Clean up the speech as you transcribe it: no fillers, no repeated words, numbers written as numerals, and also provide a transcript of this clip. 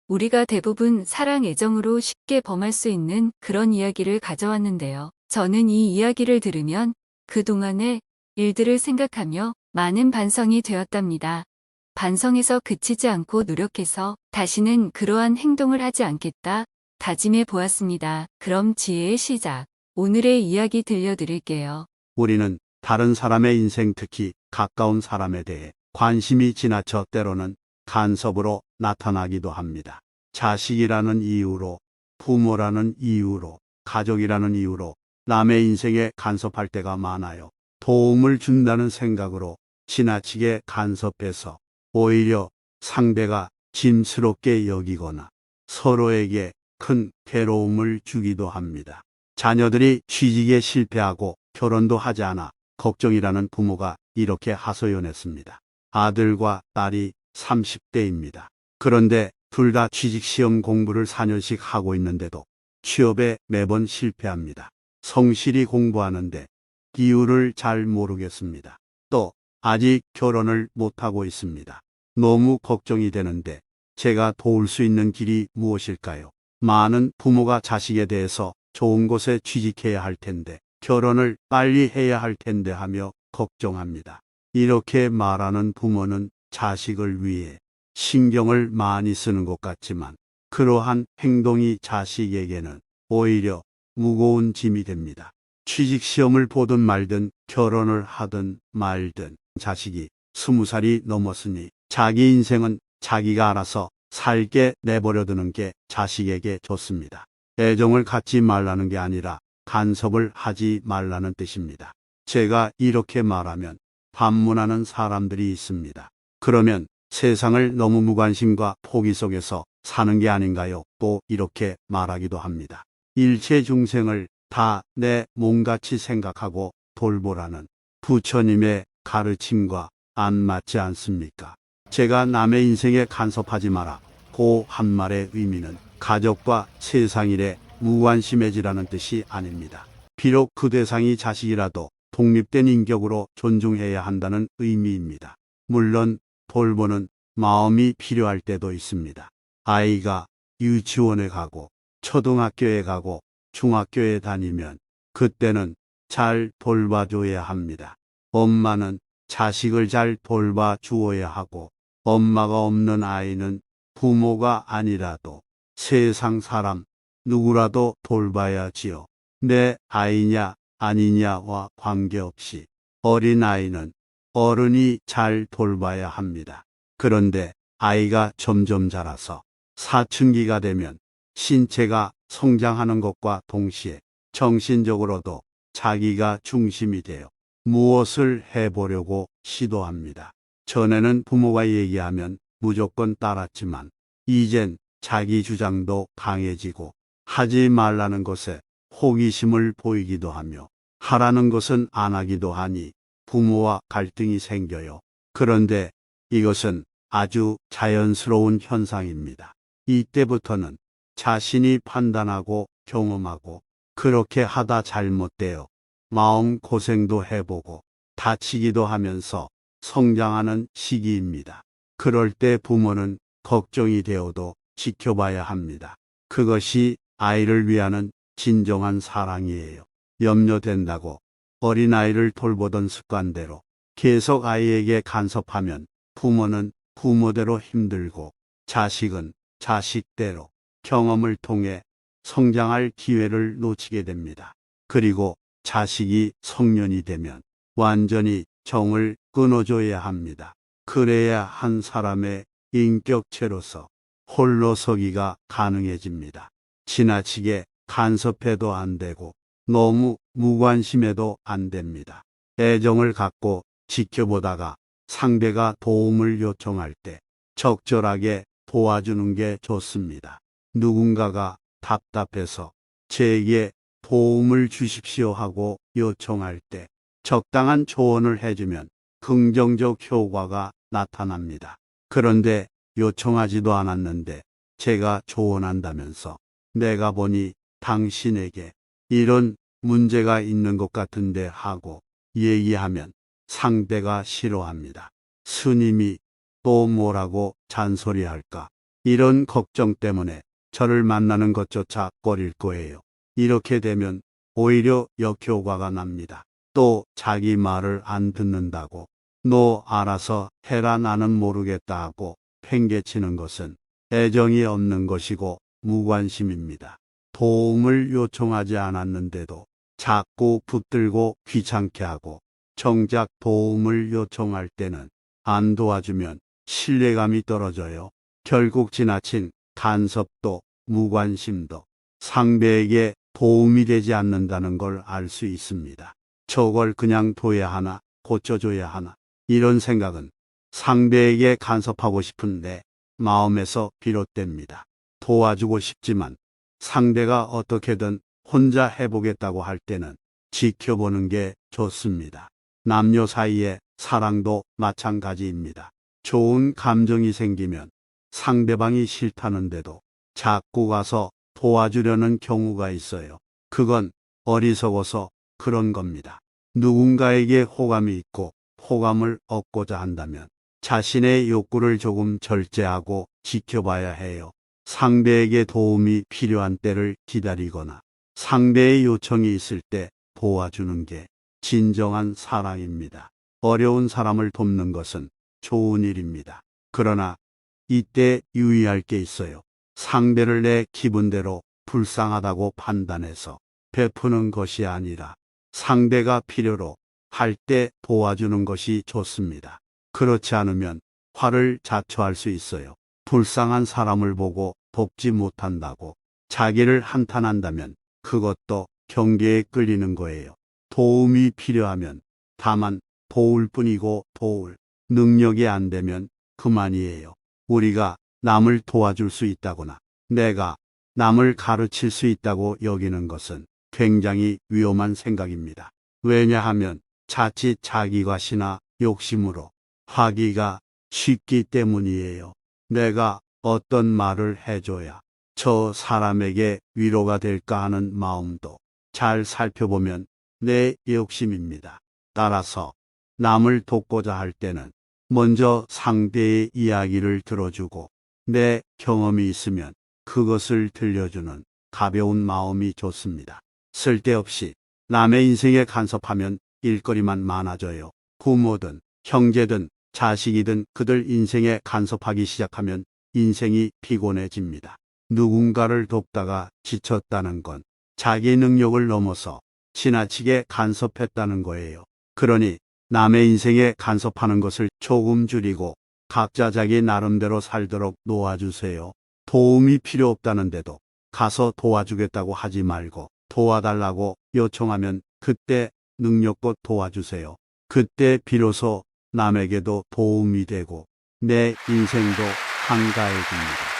우리가 대부분 사랑 애정으로 쉽게 범할 수 있는 그런 이야기를 가져왔는데요. 저는 이 이야기를 들으면 그동안의 일들을 생각하며 많은 반성이 되었답니다. 반성에서 그치지 않고 노력해서 다시는 그러한 행동을 하지 않겠다 다짐해 보았습니다. 그럼 지혜의 시작. 오늘의 이야기 들려드릴게요. 우리는 다른 사람의 인생, 특히 가까운 사람에 대해 관심이 지나쳐 때로는 간섭으로 나타나기도 합니다. 자식이라는 이유로, 부모라는 이유로, 가족이라는 이유로 남의 인생에 간섭할 때가 많아요. 도움을 준다는 생각으로 지나치게 간섭해서 오히려 상대가 짐스럽게 여기거나 서로에게 큰 괴로움을 주기도 합니다. 자녀들이 취직에 실패하고 결혼도 하지 않아 걱정이라는 부모가 이렇게 하소연했습니다. 아들과 딸이 30대입니다. 그런데 둘 다 취직시험 공부를 4년씩 하고 있는데도 취업에 매번 실패합니다. 성실히 공부하는데 이유를 잘 모르겠습니다. 또 아직 결혼을 못하고 있습니다. 너무 걱정이 되는데 제가 도울 수 있는 길이 무엇일까요? 많은 부모가 자식에 대해서 좋은 곳에 취직해야 할 텐데, 결혼을 빨리 해야 할 텐데 하며 걱정합니다. 이렇게 말하는 부모는 자식을 위해 신경을 많이 쓰는 것 같지만 그러한 행동이 자식에게는 오히려 무거운 짐이 됩니다. 취직시험을 보든 말든 결혼을 하든 말든 자식이 20살이 넘었으니 자기 인생은 자기가 알아서 살게 내버려 두는 게 자식에게 좋습니다. 애정을 갖지 말라는 게 아니라 간섭을 하지 말라는 뜻입니다. 제가 이렇게 말하면 반문하는 사람들이 있습니다. 그러면 세상을 너무 무관심과 포기 속에서 사는 게 아닌가요? 또 이렇게 말하기도 합니다. 일체 중생을 다 내 몸같이 생각하고 돌보라는 부처님의 가르침과 안 맞지 않습니까? 제가 남의 인생에 간섭하지 마라. 그 한 말의 의미는 가족과 세상 일에 무관심해지라는 뜻이 아닙니다. 비록 그 대상이 자식이라도 독립된 인격으로 존중해야 한다는 의미입니다. 물론 돌보는 마음이 필요할 때도 있습니다. 아이가 유치원에 가고 초등학교에 가고 중학교에 다니면 그때는 잘 돌봐줘야 합니다. 엄마는 자식을 잘 돌봐 주어야 하고, 엄마가 없는 아이는 부모가 아니라도 세상 사람 누구라도 돌봐야지요. 내 아이냐 아니냐와 관계없이 어린아이는 어른이 잘 돌봐야 합니다. 그런데 아이가 점점 자라서 사춘기가 되면 신체가 성장하는 것과 동시에 정신적으로도 자기가 중심이 되어 무엇을 해보려고 시도합니다. 전에는 부모가 얘기하면 무조건 따랐지만 이젠 자기 주장도 강해지고 하지 말라는 것에 호기심을 보이기도 하며 하라는 것은 안 하기도 하니 부모와 갈등이 생겨요. 그런데 이것은 아주 자연스러운 현상입니다. 이때부터는 자신이 판단하고 경험하고 그렇게 하다 잘못되어 마음 고생도 해보고 다치기도 하면서 성장하는 시기입니다. 그럴 때 부모는 걱정이 되어도 지켜봐야 합니다. 그것이 아이를 위하는 진정한 사랑이에요. 염려된다고 어린아이를 돌보던 습관대로 계속 아이에게 간섭하면 부모는 부모대로 힘들고 자식은 자식대로 경험을 통해 성장할 기회를 놓치게 됩니다. 그리고 자식이 성년이 되면 완전히 정을 끊어줘야 합니다. 그래야 한 사람의 인격체로서 홀로 서기가 가능해집니다. 지나치게 간섭해도 안 되고 너무 무관심해도 안 됩니다. 애정을 갖고 지켜보다가 상대가 도움을 요청할 때 적절하게 도와주는 게 좋습니다. 누군가가 답답해서 제게 도움을 주십시오 하고 요청할 때 적당한 조언을 해주면 긍정적 효과가 나타납니다. 그런데 요청하지도 않았는데 제가 조언한다면서 내가 보니 당신에게 이런 문제가 있는 것 같은데 하고 얘기하면 상대가 싫어합니다. 스님이 또 뭐라고 잔소리할까? 이런 걱정 때문에 저를 만나는 것조차 꺼릴 거예요. 이렇게 되면 오히려 역효과가 납니다. 또 자기 말을 안 듣는다고 너 알아서 해라 나는 모르겠다 하고 팽개치는 것은 애정이 없는 것이고 무관심입니다. 도움을 요청하지 않았는데도 자꾸 붙들고 귀찮게 하고 정작 도움을 요청할 때는 안 도와주면 신뢰감이 떨어져요. 결국 지나친 간섭도 무관심도 상대에게 도움이 되지 않는다는 걸 알 수 있습니다. 저걸 그냥 둬야 하나, 고쳐줘야 하나. 이런 생각은 상대에게 간섭하고 싶은 내 마음에서 비롯됩니다. 도와주고 싶지만 상대가 어떻게든 혼자 해보겠다고 할 때는 지켜보는 게 좋습니다. 남녀 사이의 사랑도 마찬가지입니다. 좋은 감정이 생기면 상대방이 싫다는데도 자꾸 가서 도와주려는 경우가 있어요. 그건 어리석어서 그런 겁니다. 누군가에게 호감이 있고 호감을 얻고자 한다면 자신의 욕구를 조금 절제하고 지켜봐야 해요. 상대에게 도움이 필요한 때를 기다리거나 상대의 요청이 있을 때 도와주는 게 진정한 사랑입니다. 어려운 사람을 돕는 것은 좋은 일입니다. 그러나 이때 유의할 게 있어요. 상대를 내 기분대로 불쌍하다고 판단해서 베푸는 것이 아니라 상대가 필요로 할 때 도와주는 것이 좋습니다. 그렇지 않으면 화를 자초할 수 있어요. 불쌍한 사람을 보고 돕지 못한다고 자기를 한탄한다면 그것도 경계에 끌리는 거예요. 도움이 필요하면 다만 도울 뿐이고 도울 능력이 안 되면 그만이에요. 우리가 남을 도와줄 수 있다거나 내가 남을 가르칠 수 있다고 여기는 것은 굉장히 위험한 생각입니다. 왜냐하면 자칫 자기과시나 욕심으로 하기가 쉽기 때문이에요. 내가 어떤 말을 해줘야 저 사람에게 위로가 될까 하는 마음도 잘 살펴보면 내 욕심입니다. 따라서 남을 돕고자 할 때는 먼저 상대의 이야기를 들어주고 내 경험이 있으면 그것을 들려주는 가벼운 마음이 좋습니다. 쓸데없이 남의 인생에 간섭하면 일거리만 많아져요. 부모든 형제든 자식이든 그들 인생에 간섭하기 시작하면 인생이 피곤해집니다. 누군가를 돕다가 지쳤다는 건 자기 능력을 넘어서 지나치게 간섭했다는 거예요. 그러니 남의 인생에 간섭하는 것을 조금 줄이고 각자 자기 나름대로 살도록 놓아주세요. 도움이 필요 없다는데도 가서 도와주겠다고 하지 말고 도와달라고 요청하면 그때 능력껏 도와주세요. 그때 비로소 남에게도 도움이 되고 내 인생도 한가해집니다.